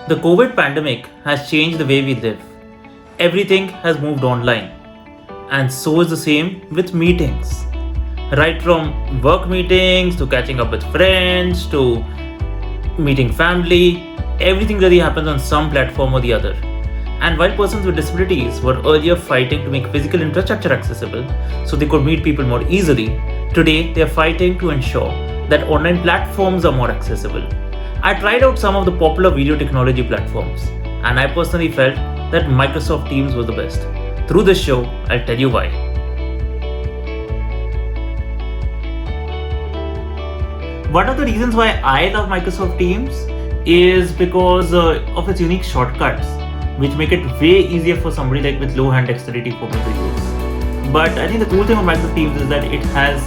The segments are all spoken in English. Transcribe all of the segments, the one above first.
The COVID pandemic has changed the way we live. Everything has moved online. And so is the same with meetings. Right from work meetings to catching up with friends to meeting family, everything really happens on some platform or the other. And while persons with disabilities were earlier fighting to make physical infrastructure accessible so they could meet people more easily, today they are fighting to ensure that online platforms are more accessible. I tried out some of the popular video technology platforms, and I personally felt that Microsoft Teams was the best. Through this show, I'll tell you why. One of the reasons why I love Microsoft Teams is because of its unique shortcuts, which make it way easier for somebody like with low hand dexterity for me to use. But I think the cool thing about Microsoft Teams is that it has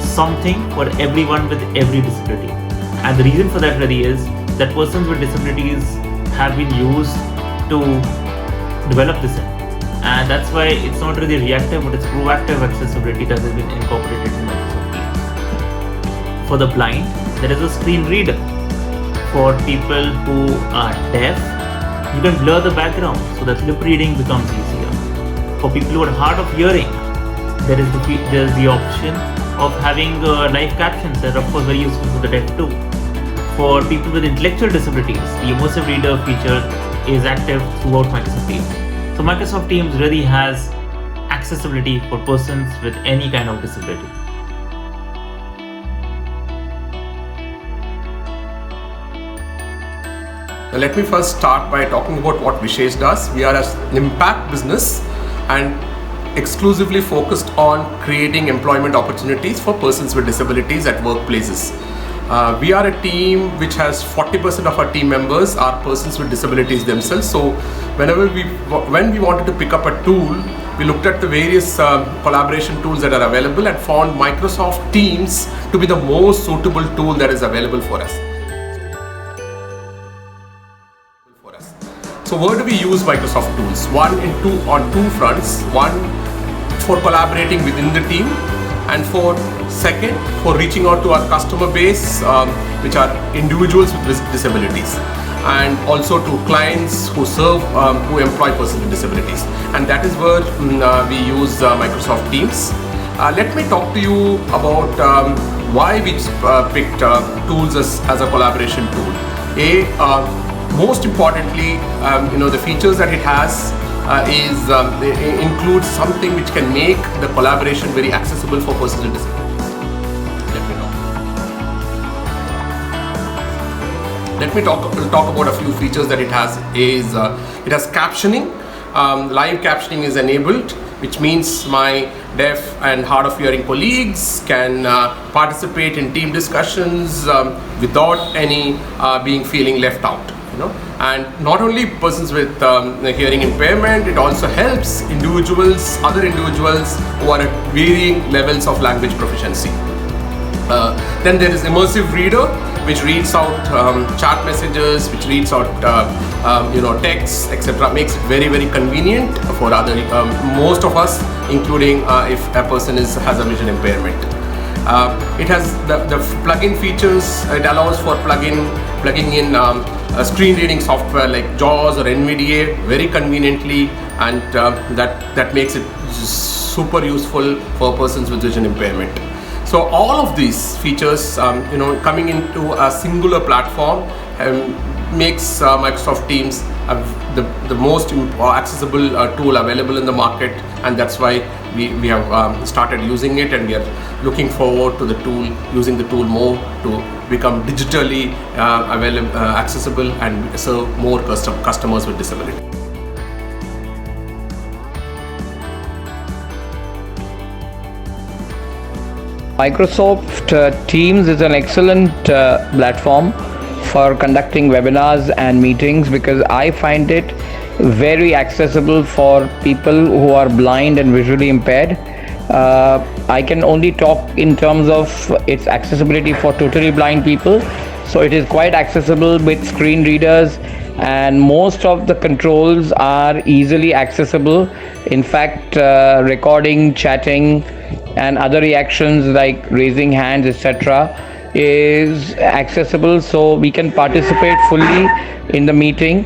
something for everyone with every disability. And the reason for that really is that persons with disabilities have been used to develop this app. And that's why it's not really reactive, but it's proactive accessibility that has been incorporated in Microsoft Teams. For the blind, there is a screen reader. For people who are deaf, you can blur the background so that lip reading becomes easier. For people who are hard of hearing, there is the option of having live captions that are of course very useful for the deaf too. For people with intellectual disabilities, the immersive reader feature is active throughout Microsoft Teams. So Microsoft Teams really has accessibility for persons with any kind of disability. Now let me first start by talking about what Vishesh does. We are an impact business and exclusively focused on creating employment opportunities for persons with disabilities at workplaces. We are a team which has 40% of our team members are persons with disabilities themselves. So when we wanted to pick up a tool, we looked at the various collaboration tools that are available and found Microsoft Teams to be the most suitable tool that is available for us. So where do we use Microsoft tools? On two fronts. One, for collaborating within the team, and second, for reaching out to our customer base, which are individuals with disabilities, and also to clients who employ persons with disabilities. And that is where we use Microsoft Teams. Let me talk to you about why we picked tools as a collaboration tool. Most importantly, the features that it has includes something which can make the collaboration very accessible for persons with disabilities. Let me talk about a few features that it has. It has captioning. Live captioning is enabled, which means my deaf and hard of hearing colleagues can participate in team discussions without any feeling left out. And not only persons with hearing impairment, it also helps other individuals who are at varying levels of language proficiency. Then there is immersive reader, which reads out chat messages, which reads out text, etc. Makes it very, very convenient for most of us, including if a person has a vision impairment. It has the plugin features. It allows for plugging in screen reading software like JAWS or NVDA very conveniently, and that makes it super useful for persons with vision impairment. So all of these features, coming into a singular platform, makes Microsoft Teams the most accessible tool available in the market, and that's why we have started using it, and we are looking forward to using the tool more to become digitally accessible and serve more customers with disability. Microsoft Teams is an excellent platform for conducting webinars and meetings because I find it very accessible for people who are blind and visually impaired. I can only talk in terms of its accessibility for totally blind people. So it is quite accessible with screen readers, and most of the controls are easily accessible. In fact, recording, chatting, and other reactions like raising hands, etc., is accessible, so we can participate fully in the meeting.